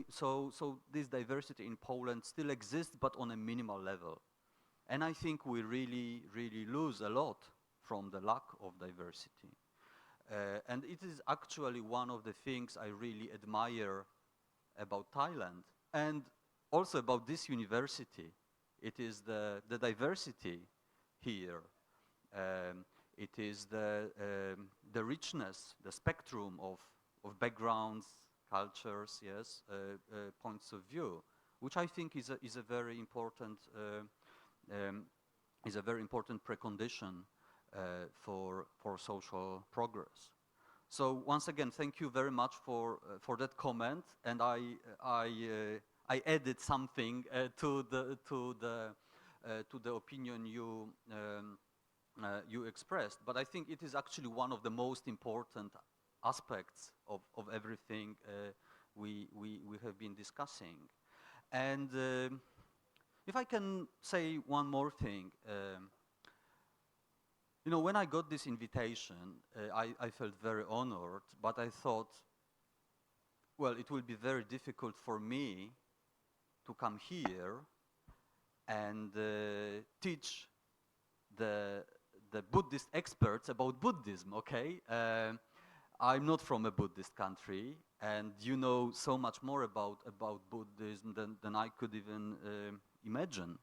so this diversity in Poland still exists, but on a minimal level. And I think we really, really lose a lot from the lack of diversity. And it is actually one of the things I really admire about Thailand and also about this university. It is the diversity here. It is the richness, the spectrum of backgrounds, cultures, yes, points of view, which I think is a very important precondition for social progress. So once again, thank you very much for that comment, and I added something to the opinion you expressed, but I think it is actually one of the most important aspects of everything we have been discussing. And if I can say one more thing, you know, when I got this invitation, I felt very honored, but I thought, well, it will be very difficult for me to come here and teach the Buddhist experts about Buddhism, okay? I'm not from a Buddhist country, and you know so much more about Buddhism than I could even imagine.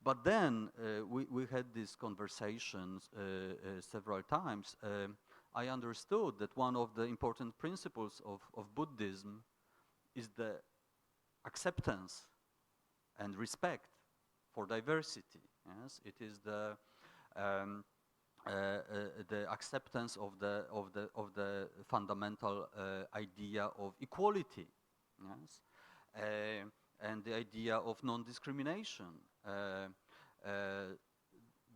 But then we had these conversations several times. I understood that one of the important principles of Buddhism is the acceptance and respect for diversity. Yes, it is the acceptance of the fundamental idea of equality. Yes, and the idea of non-discrimination.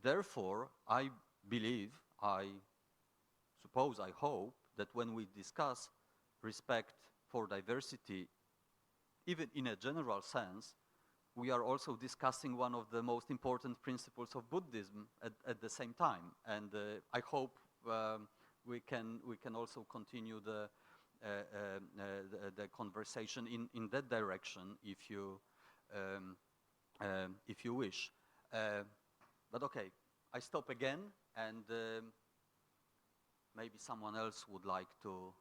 Therefore, I believe, I suppose, I hope that when we discuss respect for diversity, even in a general sense, we are also discussing one of the most important principles of Buddhism at the same time. And I hope we can also continue the conversation in that direction if you wish. But okay, I stop again, and maybe someone else would like to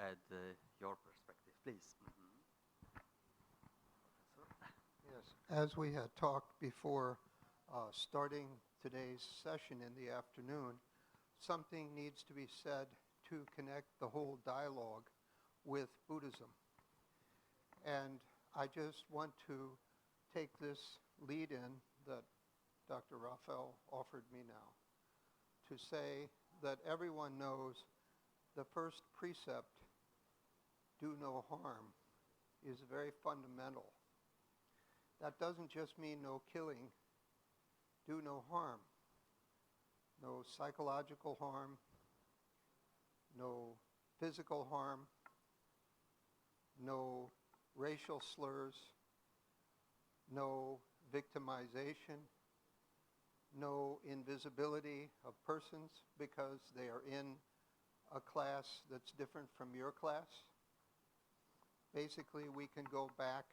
add your perspective, please. Yes, as we had talked before starting today's session in the afternoon, something needs to be said to connect the whole dialogue with Buddhism. And I just want to take this lead-in that Dr. Rafal offered me now to say that everyone knows the first precept, do no harm, is very fundamental. That doesn't just mean no killing, do no harm. No psychological harm, no physical harm, no racial slurs, no victimization, no invisibility of persons because they are in a class that's different from your class. Basically, we can go back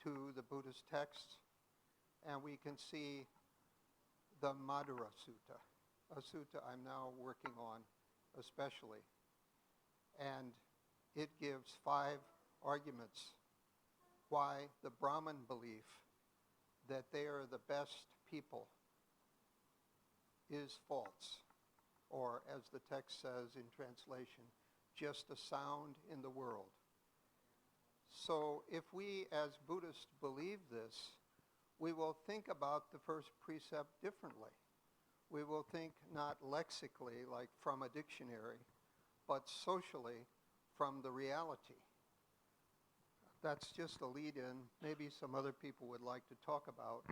to the Buddhist texts and we can see the Madhura Sutta, a sutta I'm now working on especially. And it gives 5 arguments why the Brahman belief that they are the best people is false, or as the text says in translation, just a sound in the world. So if we as Buddhists believe this, we will think about the first precept differently. We will think not lexically, like from a dictionary, but socially from the reality. That's just a lead-in. Maybe some other people would like to talk about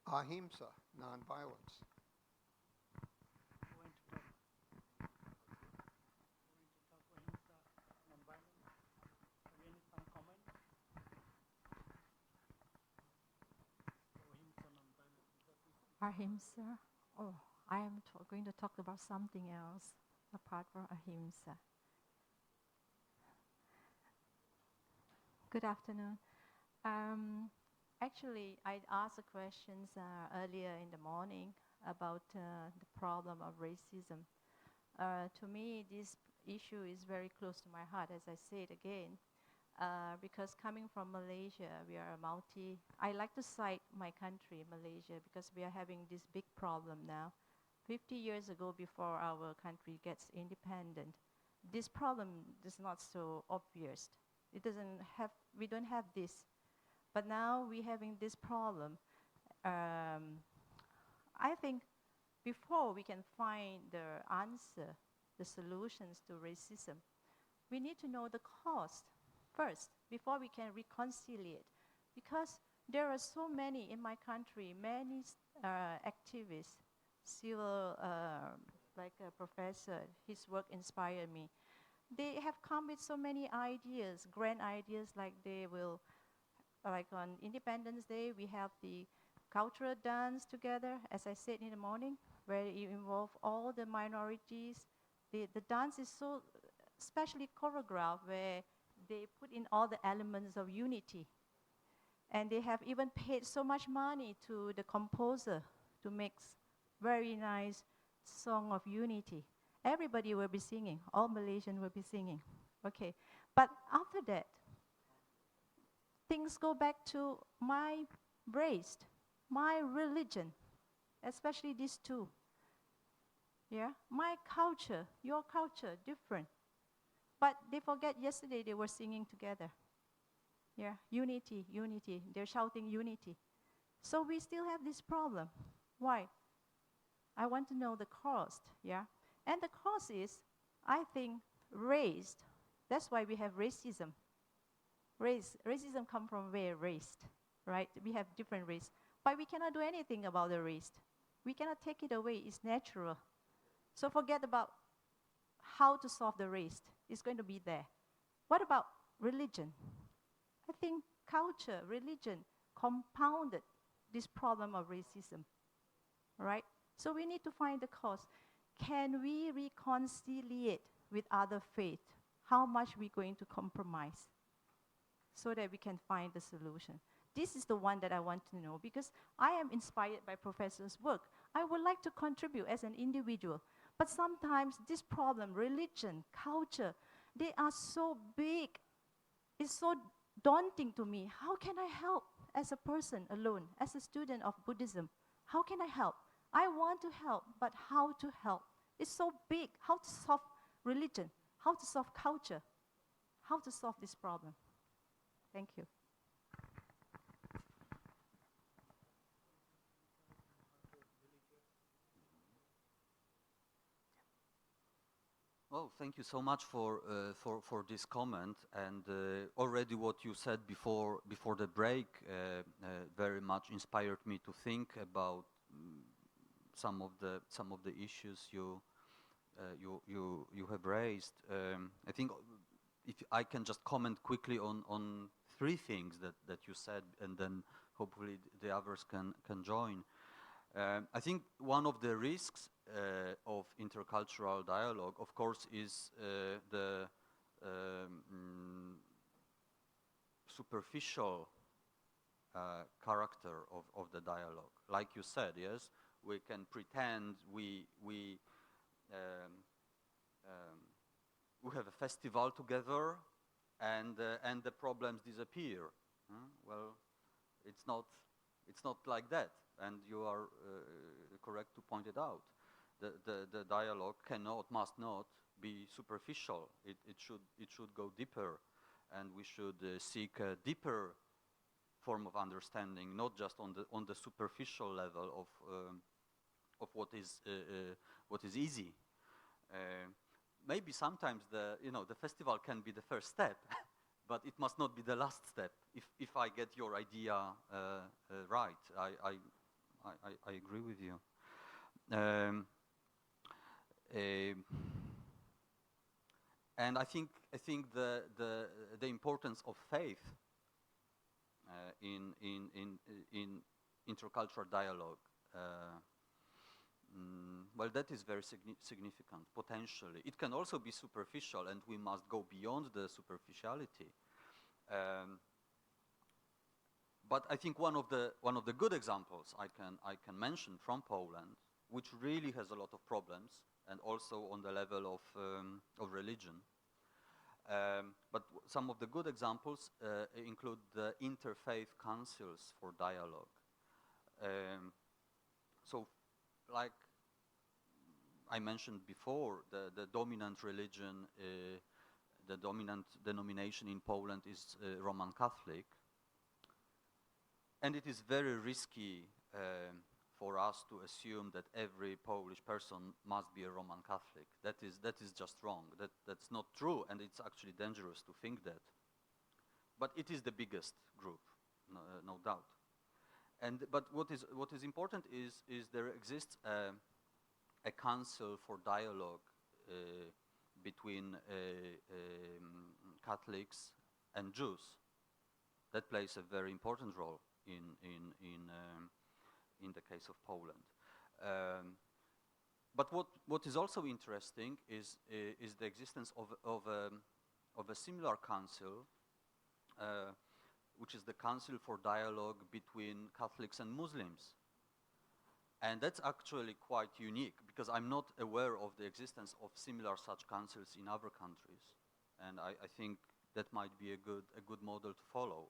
ahimsa, nonviolence. Ahimsa? Oh, I am going to talk about something else apart from ahimsa. Good afternoon. Actually, I asked the questions earlier in the morning about the problem of racism. To me, this issue is very close to my heart, as I say it again, because coming from Malaysia, we are I like to cite my country, Malaysia, because we are having this big problem now. 50 years ago, before our country gets independent, this problem is not so obvious. We don't have this. But now we're having this problem. I think before we can find the answer, the solutions to racism, we need to know the cause first before we can reconcile. Because there are so many in my country, many activists, civil, like a professor, his work inspired me. They have come with so many ideas, grand ideas, like on Independence Day, we have the cultural dance together, as I said in the morning, where you involve all the minorities. The dance is so specially choreographed, where they put in all the elements of unity. And they have even paid so much money to the composer to make very nice song of unity. Everybody will be singing, all Malaysians will be singing. Okay, but after that, things go back to my race, my religion, especially these two. Yeah, my culture, your culture, different. But they forget yesterday they were singing together. Yeah, unity, unity. They're shouting unity. So we still have this problem. Why? I want to know the cause, yeah? And the cause is, I think, race. That's why we have racism. Racism comes from where? Race, right? We have different race. But we cannot do anything about the race. We cannot take it away. It's natural. So forget about how to solve the race. It's going to be there. What about religion? I think culture, religion, compounded this problem of racism, right? So we need to find the cause. Can we reconcile with other faith? How much are we going to compromise so that we can find the solution? This is the one that I want to know, because I am inspired by professor's work. I would like to contribute as an individual. But sometimes this problem, religion, culture, they are so big. It's so daunting to me. How can I help as a person alone, as a student of Buddhism? How can I help? I want to help, but how to help? It's so big. How to solve religion? How to solve culture? How to solve this problem? Thank you. Well, thank you so much for this comment, and already what you said before the break very much inspired me to think about some of the issues you have raised. I think if I can just comment quickly on three things that you said, and then hopefully the others can join. I think one of the risks of intercultural dialogue, of course, is the superficial character of the dialogue. Like you said, yes, we can pretend we have a festival together, and the problems disappear. Well, it's not like that. And you are correct to point it out. The dialogue must not be superficial. It should go deeper, and we should seek a deeper form of understanding, not just on the superficial level of what is easy. Maybe sometimes the festival can be the first step. But it must not be the last step. If I get your idea right, I agree with you. And I think the importance of faith in intercultural dialogue. Well, that is very significant, potentially. It can also be superficial, and we must go beyond the superficiality. Um, but I think one of the good examples I can mention from Poland, which really has a lot of problems, and also on the level of religion. But some of the good examples include the interfaith councils for dialogue. So, like I mentioned before, the dominant religion, the dominant denomination in Poland is Roman Catholic. And it is very risky for us to assume that every Polish person must be a Roman Catholic. That is just wrong. That's not true, and it's actually dangerous to think that. But it is the biggest group, no doubt. But what is important is there exists a council for dialogue between Catholics and Jews. That plays a very important role in the case of Poland. But what is also interesting is the existence of a similar council, which is the Council for Dialogue between Catholics and Muslims. And that's actually quite unique, because I'm not aware of the existence of similar such councils in other countries. And I think that might be a good model to follow.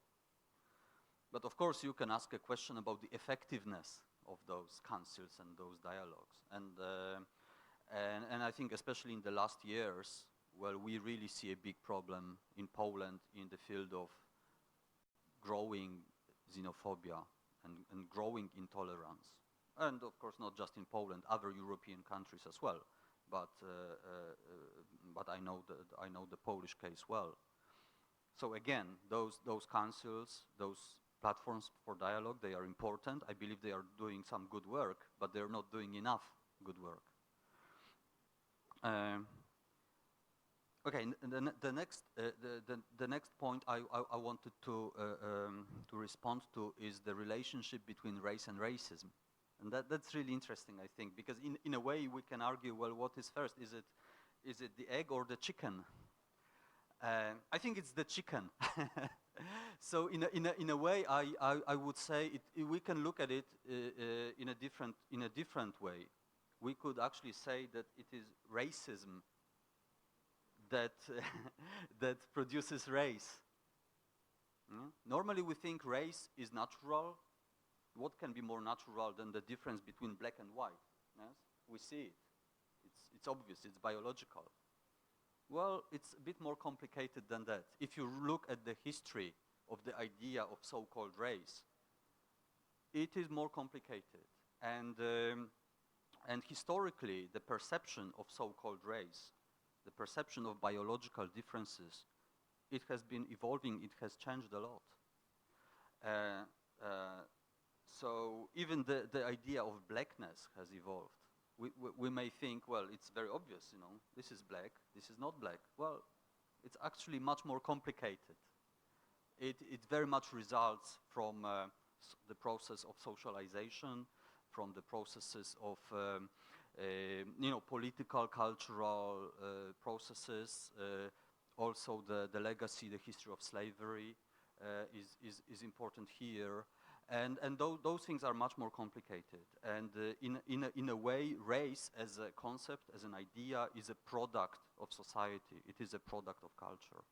But of course, you can ask a question about the effectiveness of those councils and those dialogues. And I think especially in the last years, well, we really see a big problem in Poland in the field of growing xenophobia and growing intolerance. And of course, not just in Poland, other European countries as well. But I know the Polish case well. So again, those councils, those platforms for dialogue, they are important. I believe they are doing some good work, but they're not doing enough good work. Okay, the next point I wanted to respond to is the relationship between race and racism. And that's really interesting, I think, because in a way we can argue, well, what is first? Is it the egg or the chicken? I think it's the chicken. So in a way, I would say we can look at it in a different way. We could actually say that it is racism that that produces race. Normally, we think race is natural. What can be more natural than the difference between black and white? Yes? We see it. It's obvious. It's biological. Well, it's a bit more complicated than that. If you look at the history of the idea of so-called race, it is more complicated. And historically, the perception of so-called race, the perception of biological differences, it has been evolving. It has changed a lot. So even the idea of blackness has evolved. We may think, well, it's very obvious, this is black, this is not black. Well, it's actually much more complicated. It very much results from the process of socialization, from the processes of political, cultural processes. Also, the legacy, the history of slavery is important here. And those things are much more complicated. And in a way, race as a concept, as an idea, is a product of society. It is a product of culture,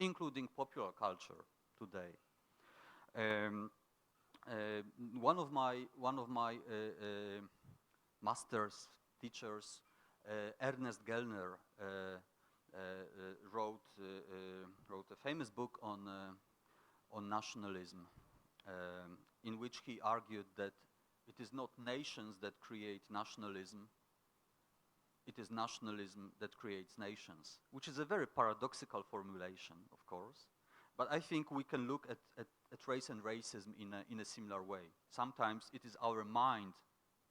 including popular culture today. One of my master's teachers, Ernest Gellner, wrote a famous book on nationalism. In which he argued that it is not nations that create nationalism, it is nationalism that creates nations, which is a very paradoxical formulation, of course. But I think we can look at race and racism in a similar way. Sometimes it is our mind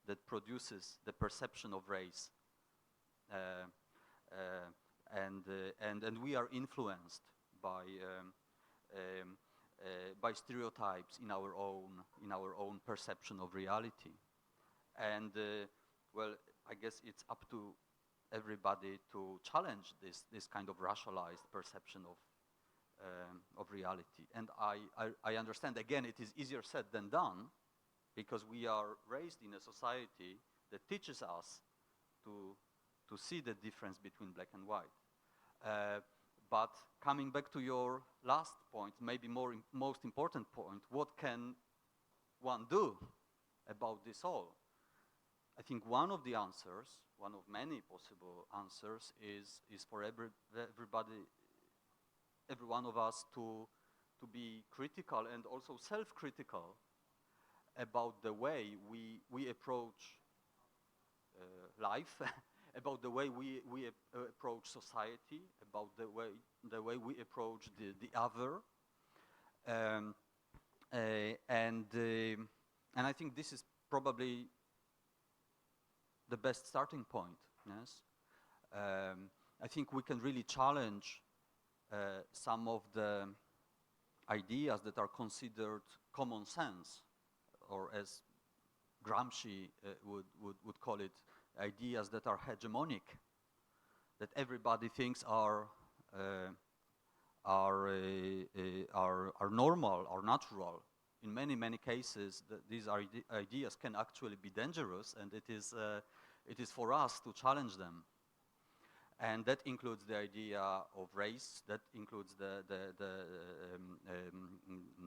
that produces the perception of race, and we are influenced by stereotypes in our own perception of reality. And well, I guess it's up to everybody to challenge this kind of racialized perception of reality. And I understand, again, it is easier said than done, because we are raised in a society that teaches us to see the difference between black and white. But coming back to your last point, maybe most important point, what can one do about this all? I think one of the answers, one of many possible answers, is for everybody, every one of us to be critical and also self-critical about the way we approach life, about the way we approach society, about the way we approach the other, and I think this is probably the best starting point. Yes, I think we can really challenge some of the ideas that are considered common sense, or as Gramsci would call it, ideas that are hegemonic, that everybody thinks are normal, are natural. In many cases, these ideas can actually be dangerous, and it is for us to challenge them. And that includes the idea of race, that includes the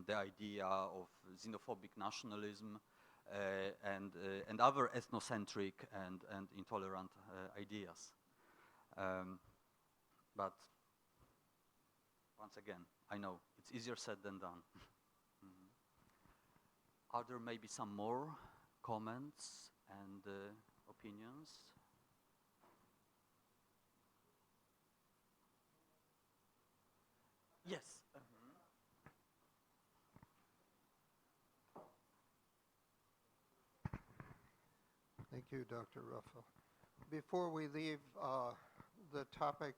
idea of xenophobic nationalism, and other ethnocentric and intolerant ideas. But once again, I know it's easier said than done. Are there maybe some more comments and opinions? Yes. Thank you, Dr. Rafal. Before we leave the topic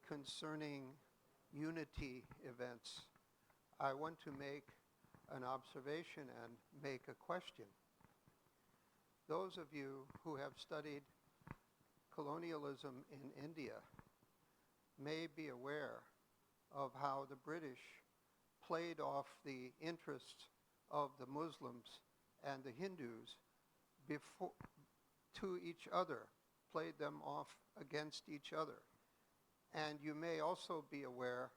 concerning unity events, I want to make an observation and make a question. Those of you who have studied colonialism in India may be aware of how the British played off the interests of the Muslims and the Hindus to each other, played them off against each other. And you may also be aware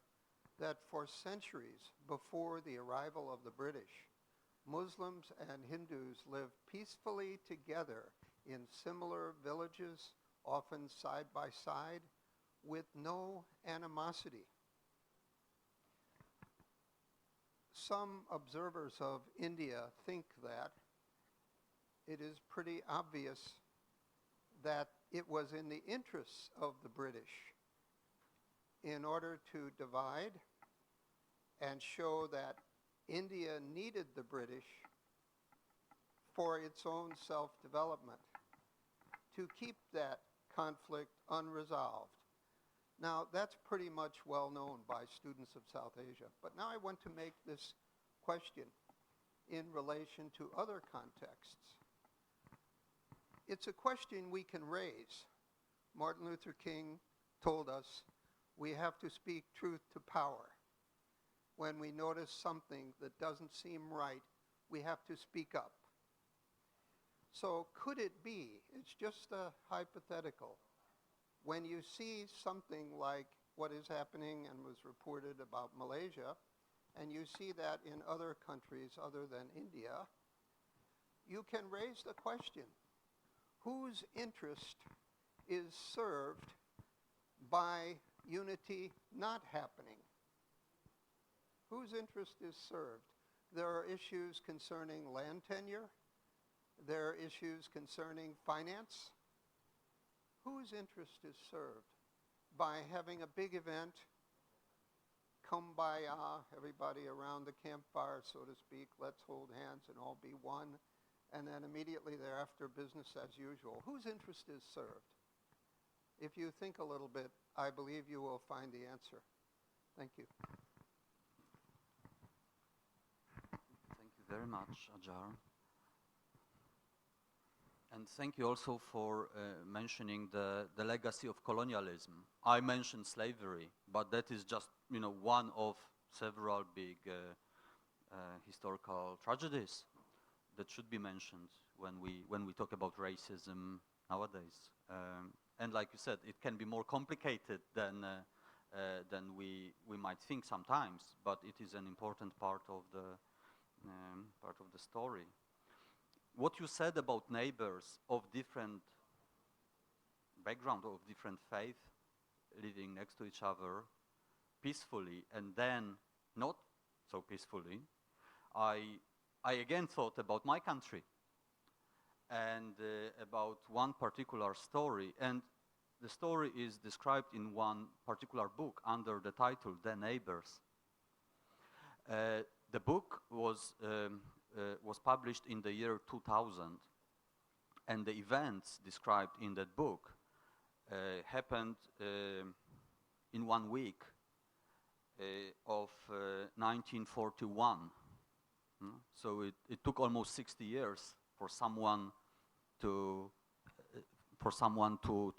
that for centuries before the arrival of the British, Muslims and Hindus lived peacefully together in similar villages, often side by side, with no animosity. Some observers of India think that it is pretty obvious that it was in the interests of the British, in order to divide and show that India needed the British for its own self-development, to keep that conflict unresolved. Now, that's pretty much well known by students of South Asia. But now I want to make this question in relation to other contexts. It's a question we can raise. Martin Luther King told us we have to speak truth to power. When we notice something that doesn't seem right, we have to speak up. So could it be, it's just a hypothetical, when you see something like what is happening and was reported about Malaysia, and you see that in other countries other than India, you can raise the question, whose interest is served by unity not happening? Whose interest is served? There are issues concerning land tenure. There are issues concerning finance. Whose interest is served by having a big event, kumbaya, everybody around the campfire, so to speak, let's hold hands and all be one, and then immediately thereafter, business as usual? Whose interest is served? If you think a little bit, I believe you will find the answer. Thank you. Thank you very much, Ajar. And thank you also for mentioning the legacy of colonialism. I mentioned slavery, but that is just one of several big historical tragedies that should be mentioned when we talk about racism nowadays. And like you said, it can be more complicated than we might think sometimes, but it is an important part of the story. What you said about neighbors of different background, of different faith, living next to each other peacefully, and then not so peacefully, I again thought about my country and about one particular story. And the story is described in one particular book under the title The Neighbors. The book was published in the year 2000, and the events described in that book happened in 1 week of 1941. So it took almost 60 years for someone to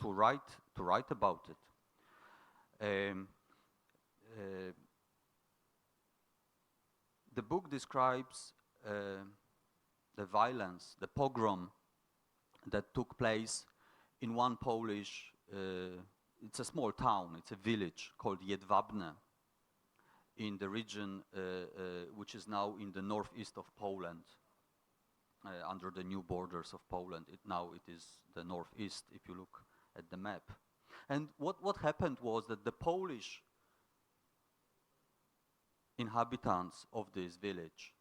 write about it. The book describes the violence, the pogrom that took place in one Polish, it's a small town, it's a village called Jedwabne, in the region which is now in the northeast of Poland, under the new borders of Poland. Now it is the northeast, if you look at the map. And what happened was that the Polish inhabitants of this village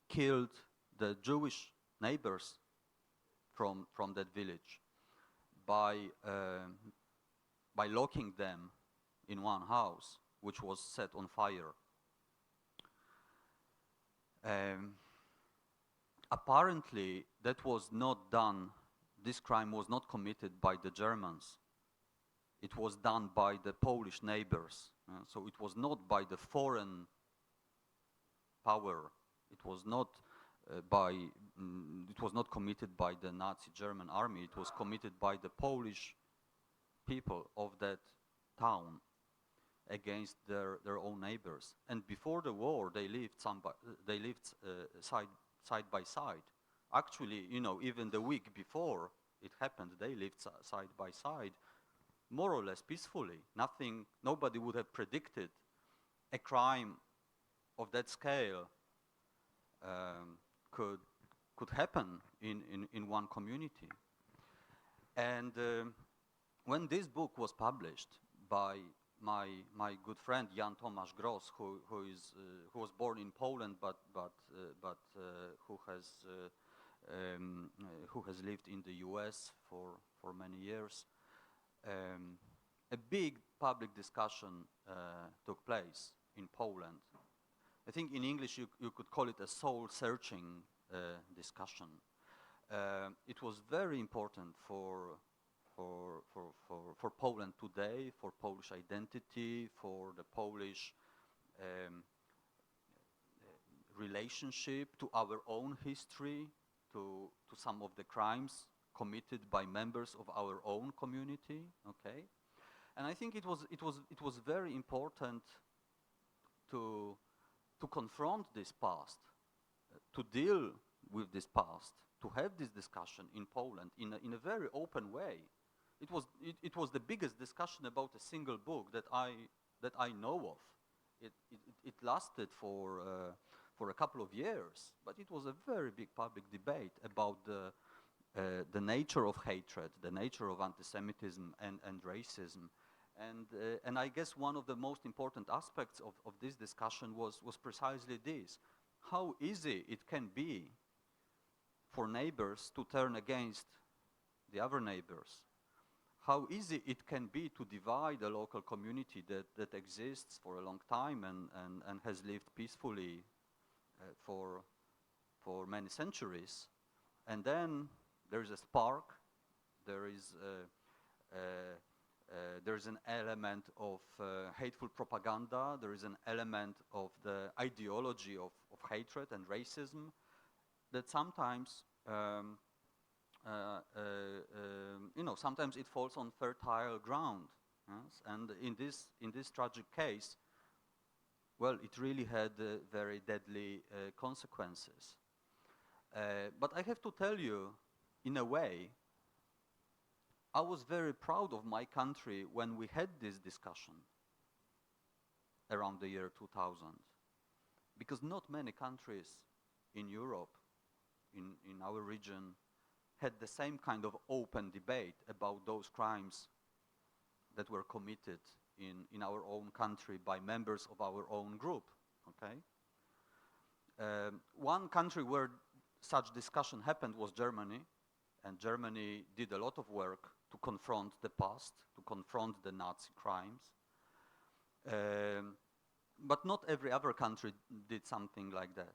killed the Jewish neighbors from that village by locking them in one house, which was set on fire. Apparently, that was not done, this crime was not committed by the Germans. It was done by the Polish neighbors. So it was not by the foreign power. It was not it was not committed by the Nazi German army. It was committed by the Polish people of that town against their own neighbors. And before the war, they lived side by side. Actually, even the week before it happened, they lived side by side, more or less peacefully. Nobody would have predicted a crime of that scale could happen in one community. And when this book was published by my good friend Jan Tomasz Gross, who was born in Poland but who has lived in the US for many years, a big public discussion took place in Poland. I think in English you could call it a soul-searching discussion. It was very important for Poland today, for Polish identity, for the Polish relationship to our own history, to some of the crimes committed by members of our own community. Okay, and I think it was very important to confront this past, to deal with this past, to have this discussion in Poland in a very open way. It was the biggest discussion about a single book that I know of. It lasted for a couple of years, but it was a very big public debate about the nature of hatred, the nature of anti-Semitism and racism. And I guess one of the most important aspects of this discussion was precisely this: how easy it can be for neighbors to turn against the other neighbors. How easy it can be to divide a local community that exists for a long time and has lived peacefully for many centuries. And then there is a spark, there is an element of hateful propaganda, there is an element of the ideology of hatred and racism that sometimes sometimes it falls on fertile ground. Yes? And in this tragic case, well, it really had very deadly consequences. But I have to tell you, in a way, I was very proud of my country when we had this discussion around the year 2000, because not many countries in Europe, in our region, had the same kind of open debate about those crimes that were committed in our own country by members of our own group, okay? One country where such discussion happened was Germany, and Germany did a lot of work to confront the past, to confront the Nazi crimes. But not every other country did something like that.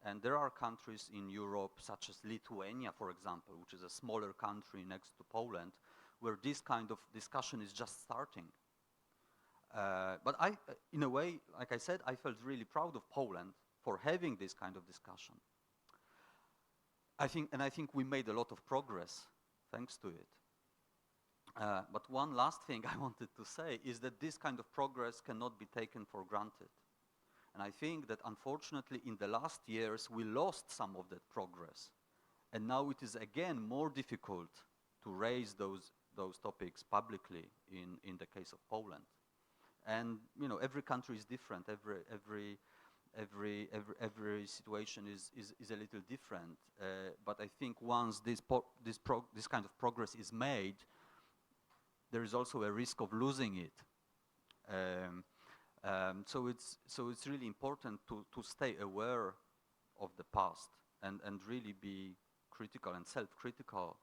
And there are countries in Europe, such as Lithuania, for example, which is a smaller country next to Poland, where this kind of discussion is just starting. But in a way, like I said, I felt really proud of Poland for having this kind of discussion. I think we made a lot of progress thanks to it. But one last thing I wanted to say is that this kind of progress cannot be taken for granted. And I think that unfortunately in the last years we lost some of that progress. And now it is again more difficult to raise those topics publicly in the case of Poland. And you know, every country is different, every situation is a little different. But I think once this kind of progress is made, there is also a risk of losing it. So it's really important to stay aware of the past and really be critical and self-critical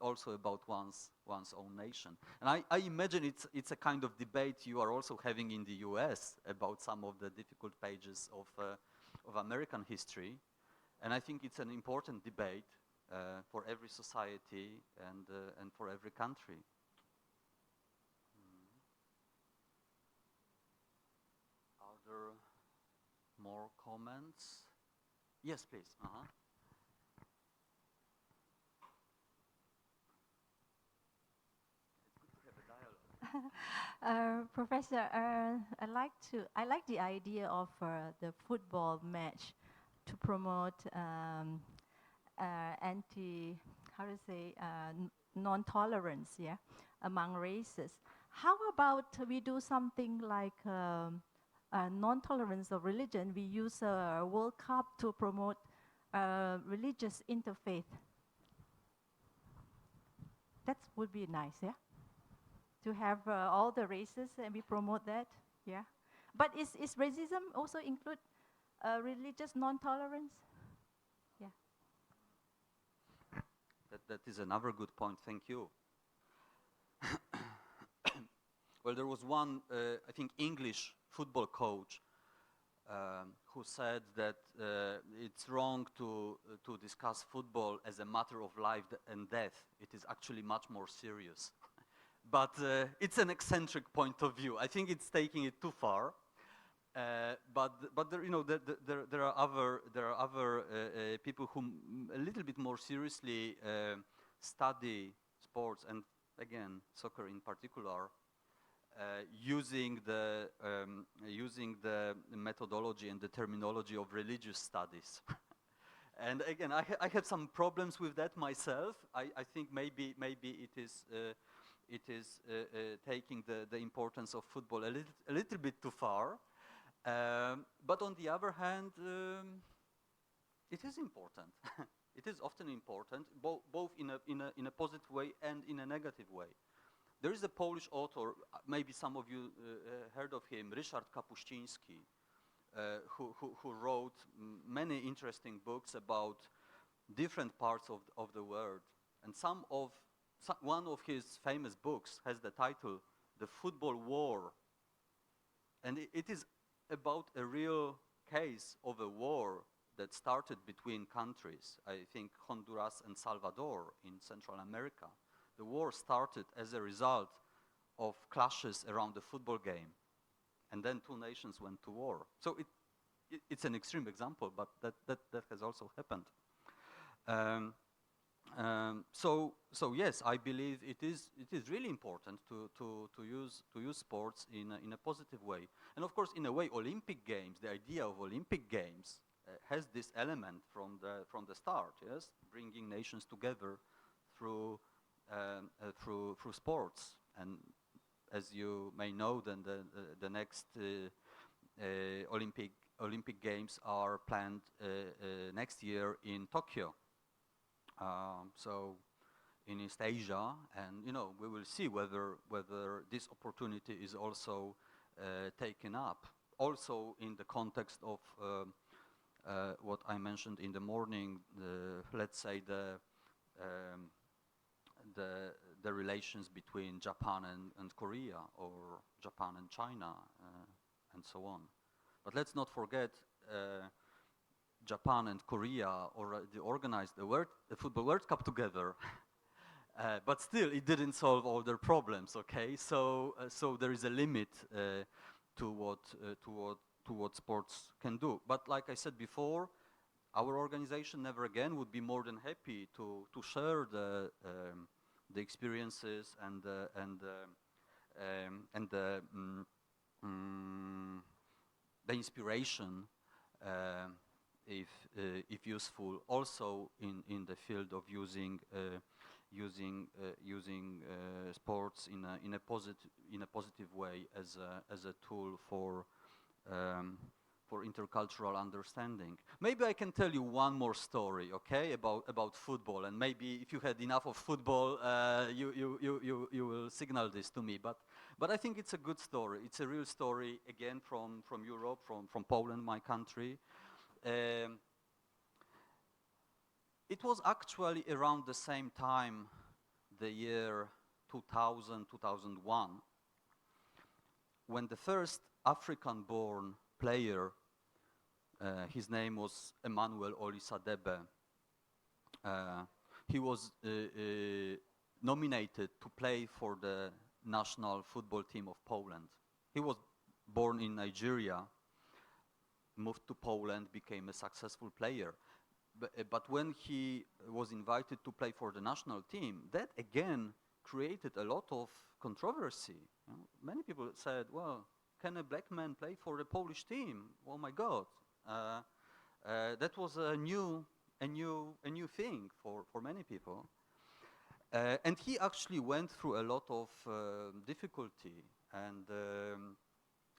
also about one's own nation. And I imagine it's a kind of debate you are also having in the US about some of the difficult pages of American history. And I think it's an important debate for every society and for every country. Are there more comments? Yes, please. Professor, I like the idea of the football match to promote non-tolerance, yeah, among races. How about we do something like non-tolerance of religion? We use a World Cup to promote religious interfaith. That would be nice, yeah? To have all the races and we promote that, yeah. But is racism also include religious non-tolerance? Yeah. That is another good point. Thank you. Well, there was one, I think, English football coach who said that it's wrong to discuss football as a matter of life and death. It is actually much more serious. But it's an eccentric point of view. I think it's taking it too far. But there, you know, there are other people who a little bit more seriously study sports, and again soccer in particular, using the methodology and the terminology of religious studies. And again, I have some problems with that myself. I think maybe it is taking the importance of football a little bit too far. But on the other hand, it is important. It is often important, both in a positive way and in a negative way. There is a Polish author, maybe some of you heard of him, Ryszard Kapuściński, who wrote many interesting books about different parts of the world. And one of his famous books has the title, The Football War. And it is about a real case of a war that started between countries, I think Honduras and Salvador in Central America. The war started as a result of clashes around the football game. And then two nations went to war. So it's an extreme example, but that has also happened. So yes, I believe it is really important to use sports in a positive way, and of course, in a way, Olympic Games. The idea of Olympic Games has this element from the start. Yes, bringing nations together through through sports, and as you may know, then the next Olympic Games are planned next year in Tokyo. So in East Asia, and we will see whether this opportunity is also taken up. Also in the context of what I mentioned in the morning, let's say um, the relations between Japan and Korea, or Japan and China, and so on. But let's not forget. Japan and Korea already organized the Football World Cup together, but still it didn't solve all their problems. Okay, so there is a limit to what sports can do. But like I said before, our organization Never Again would be more than happy to share the experiences and the inspiration. If useful, also in the field of using sports in a positive way as a tool for intercultural understanding. Maybe I can tell you one more story, okay, about football, and maybe if you had enough of football, you will signal this to me. But I think it's a good story. It's a real story, again from Europe, from Poland, my country. It was actually around the same time, the year 2000, 2001, when the first African-born player, his name was Emmanuel Olisadebe, he was nominated to play for the national football team of Poland. He was born in Nigeria, moved to Poland, became a successful player. But when he was invited to play for the national team, that again created a lot of controversy. Many people said, well, can a black man play for the Polish team? Oh my God. That was a new thing for many people. And he actually went through a lot of difficulty, and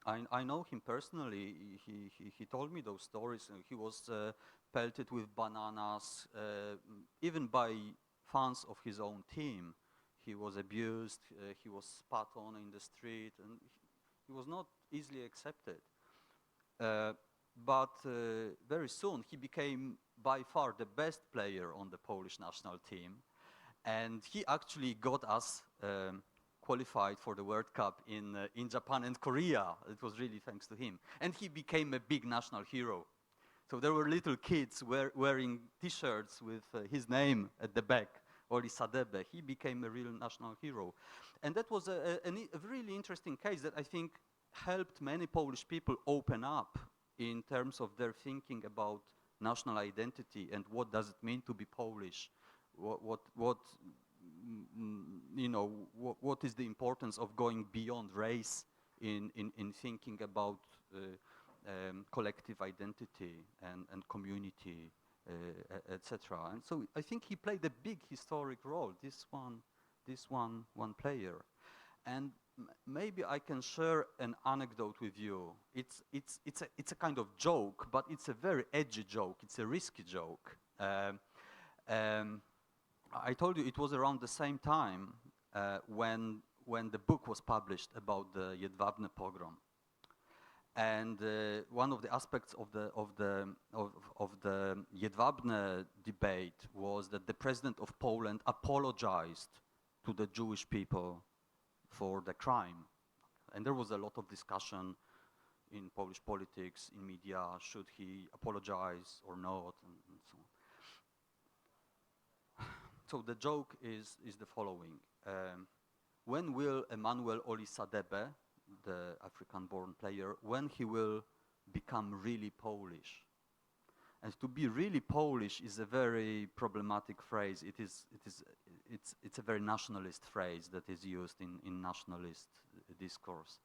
I know him personally. He told me those stories. He was pelted with bananas, even by fans of his own team. He was abused. He was spat on in the street, and he was not easily accepted. But very soon he became by far the best player on the Polish national team, and he actually got us qualified for the World Cup in Japan and Korea. It was really thanks to him. And he became a big national hero. So there were little kids wearing T-shirts with his name at the back, Olisadebe. He became a real national hero. And that was a really interesting case that I think helped many Polish people open up in terms of their thinking about national identity and what does it mean to be Polish. What is the importance of going beyond race in thinking about collective identity and community, etc. And so I think he played a big historic role. This one player, and maybe I can share an anecdote with you. It's a kind of joke, but it's a very edgy joke. It's a risky joke. I told you it was around the same time when the book was published about the Jedwabne pogrom, and one of the aspects of the Jedwabne debate was that the president of Poland apologized to the Jewish people for the crime, and there was a lot of discussion in Polish politics, in media, should he apologize or not, and so on. So the joke is the following. When will Emmanuel Olisadebe, the African-born player, when he will become really Polish? And to be really Polish is a very problematic phrase. It's a very nationalist phrase that is used in nationalist discourse.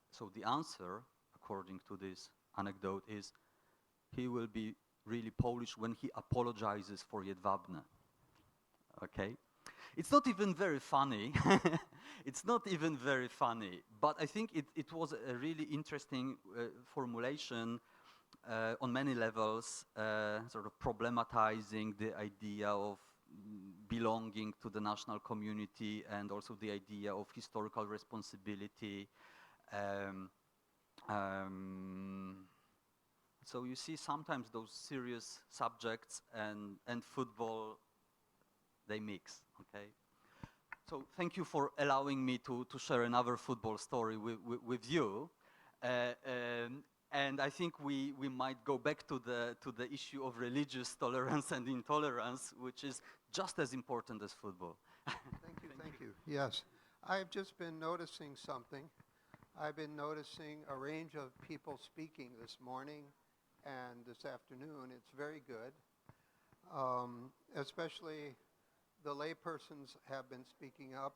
So the answer, according to this anecdote, is he will be really Polish when he apologizes for Jedwabne. Okay? It's not even very funny. It's not even very funny. But I think it was a really interesting formulation on many levels, sort of problematizing the idea of belonging to the national community and also the idea of historical responsibility. So you see sometimes those serious subjects and football, they mix, okay? So thank you for allowing me to share another football story with you. And I think we might go back to the issue of religious tolerance and intolerance, which is just as important as football. Thank you. Yes. I've just been noticing something. I've been noticing a range of people speaking this morning and this afternoon. It's very good. Especially the laypersons have been speaking up.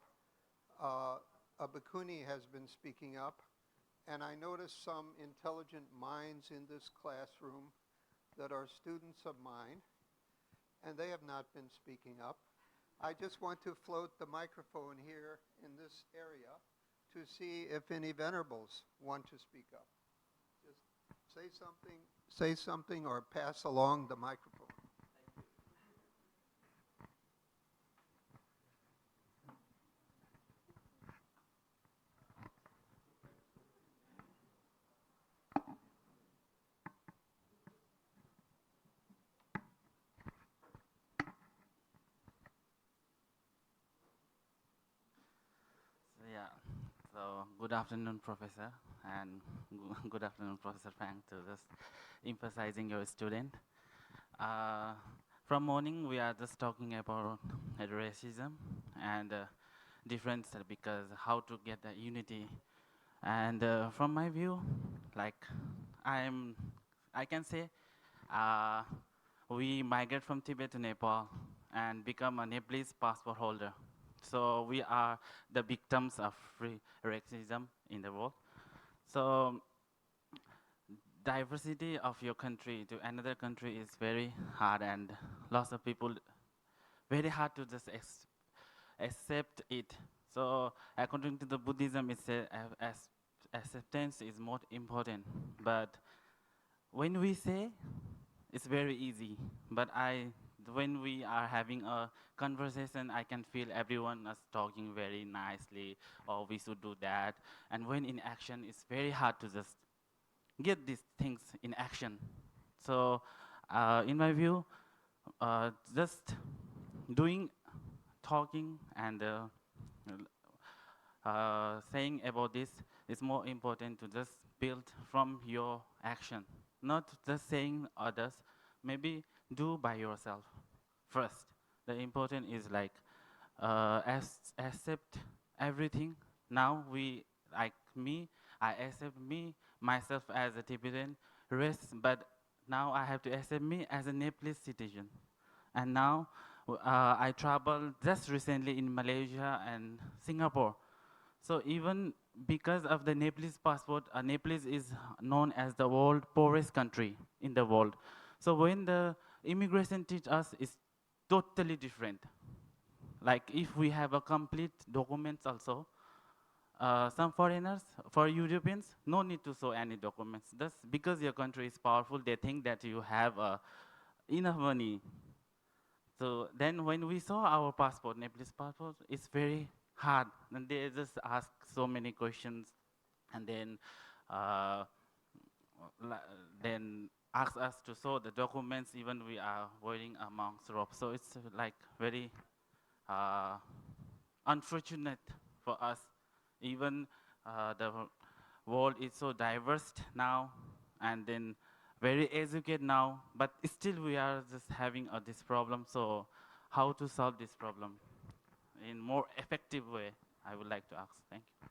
A Bhikkhuni has been speaking up. And I noticed some intelligent minds in this classroom that are students of mine, and they have not been speaking up. I just want to float the microphone here in this area to see if any venerables want to speak up. Just say something or pass along the microphone. So good afternoon, Professor, and good afternoon, Professor Frank, to just emphasizing your student. From morning, we are just talking about racism and difference, because how to get the unity. And from my view, like I can say, we migrate from Tibet to Nepal and become a Nepalese passport holder. So we are the victims of racism in the world. So diversity of your country to another country is very hard, and lots of people, very hard to just accept it. So according to the Buddhism, it says acceptance is more important. But when we say, it's very easy. But when we are having a conversation, I can feel everyone is talking very nicely, or we should do that. And when in action, it's very hard to just get these things in action. So in my view, just talking and saying about this is more important to just build from your action, not just saying others, maybe do by yourself first. The important is like accept everything. Now I accept myself as a Tibetan race, but now I have to accept me as a Nepalese citizen. And now I traveled just recently in Malaysia and Singapore. So even because of the Nepalese passport, Nepalese is known as the world poorest country in the world. So when the immigration teach us, it's totally different. Like if we have a complete documents also, some foreigners, for Europeans, no need to show any documents. That's because your country is powerful, they think that you have enough money. So then when we saw our passport, Nepalese passport, it's very hard. And they just ask so many questions, and then ask us to show the documents, even we are wearing a monk's robe. So it's like very unfortunate for us. Even the world is so diverse now, and then very educated now, but still we are just having this problem. So how to solve this problem in more effective way, I would like to ask. Thank you.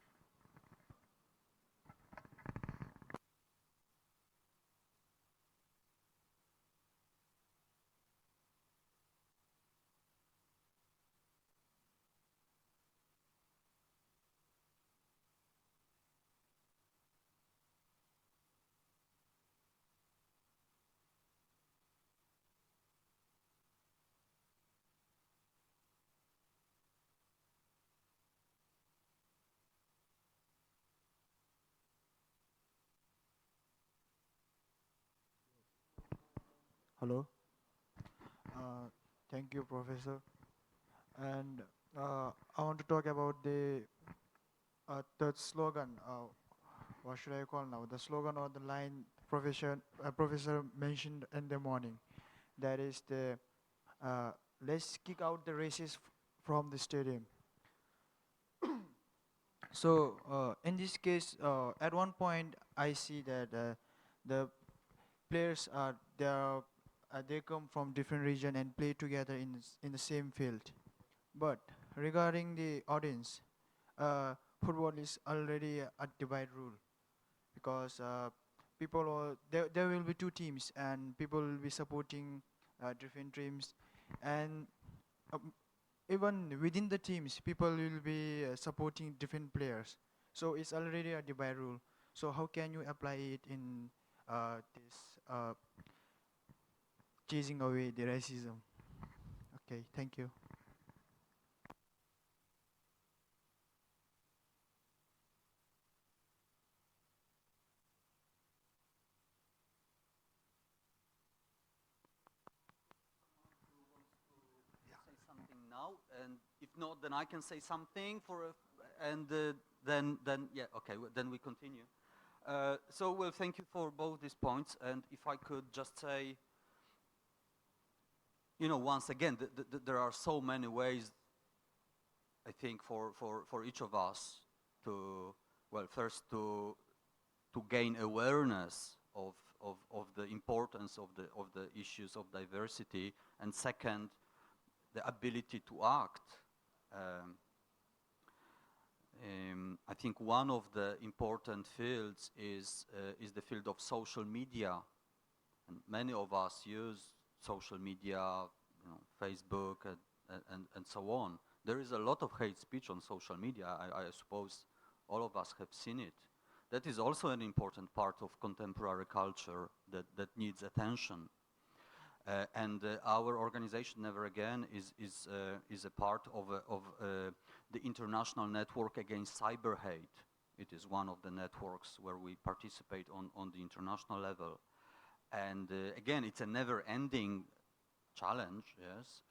Hello. Thank you, Professor. And I want to talk about the third slogan. What should I call now? The slogan or the line Professor mentioned in the morning. That is the let's kick out the racists from the stadium. So in this case, at one point I see that the players they come from different region and play together in the same field. But regarding the audience, football is already a divide rule because there will be two teams and people will be supporting different teams, and um, even within the teams people will be supporting different players. So it's already a divide rule. So how can you apply it in this chasing away the racism? Okay, thank you. Say something now, and if not, then I can say something and then yeah, okay, then we continue. So well, thank you for both these points, and if I could just say, you know, once again, there are so many ways, I think, for each of us to, well, first to gain awareness of the importance of the issues of diversity, and second, the ability to act. I think one of the important fields is the field of social media, and many of us use social media, you know, Facebook and so on. There is a lot of hate speech on social media. I suppose all of us have seen it. That is also an important part of contemporary culture that needs attention. And our organization, Never Again, is a part of the International Network Against Cyber Hate. It is one of the networks where we participate on the international level. And again, it's a never-ending challenge, yes,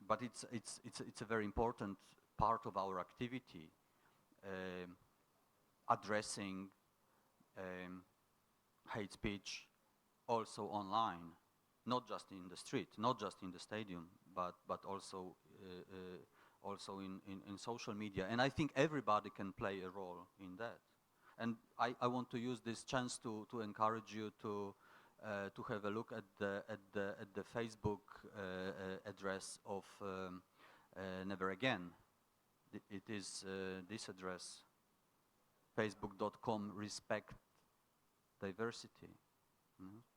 but it's a very important part of our activity, addressing hate speech also online, not just in the street, not just in the stadium, but also in social media. And I think everybody can play a role in that. And I want to use this chance to encourage you to have a look at the Facebook address of Never Again. It is this address, facebook.com/respect diversity.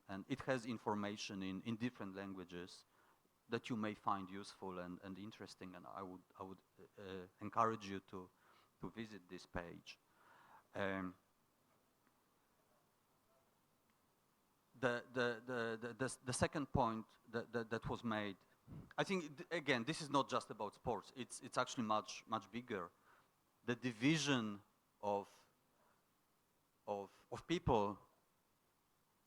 And it has information in different languages that you may find useful and interesting, and I would encourage you to visit this page. The second point that was made, I think again, this is not just about sports. It's actually much bigger. The division of people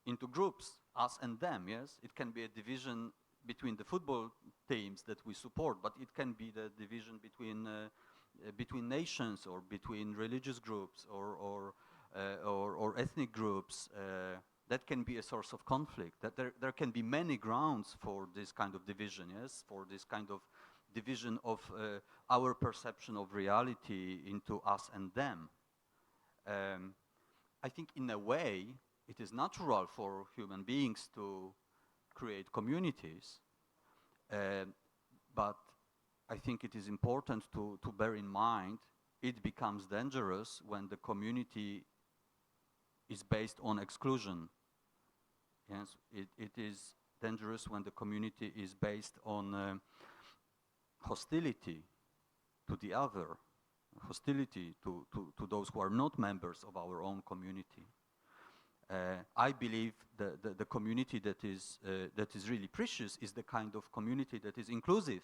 into groups, us and them, yes? It can be a division between the football teams that we support, but it can be the division between nations or between religious groups or ethnic groups. That can be a source of conflict. That there can be many grounds for this kind of division, yes? For this kind of division of our perception of reality into us and them. I think in a way, it is natural for human beings to create communities, but I think it is important to bear in mind it becomes dangerous when the community is based on exclusion. Yes, it is dangerous when the community is based on hostility to the other, hostility to those who are not members of our own community. I believe the community that is really precious is the kind of community that is inclusive,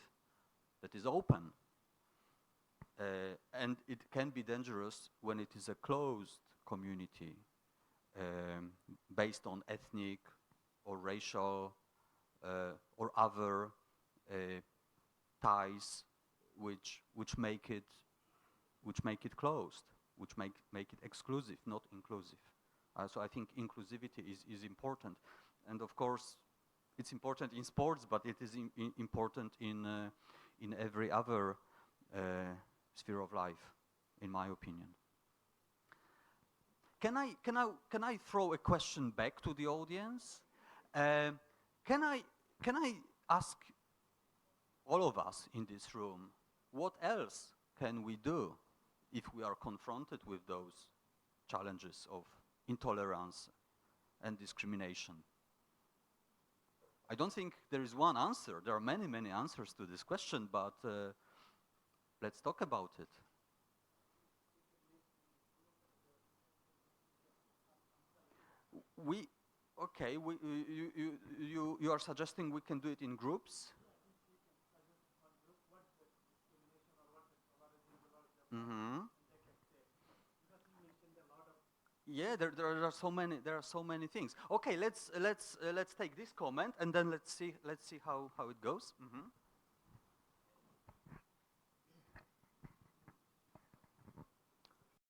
that is open. And it can be dangerous when it is a closed community based on ethnic or racial or other ties which make it closed, which make it exclusive, not inclusive. So I think inclusivity is important, and of course, it's important in sports, but it is important in every other sphere of life, in my opinion. Can I throw a question back to the audience? Can I ask all of us in this room, what else can we do if we are confronted with those challenges of intolerance and discrimination? I don't think there is one answer. There are many, many answers to this question, but let's talk about it. You are suggesting we can do it in groups? Mm-hmm. Yeah, there are so many things. Okay, let's take this comment and then let's see how it goes. Mm-hmm.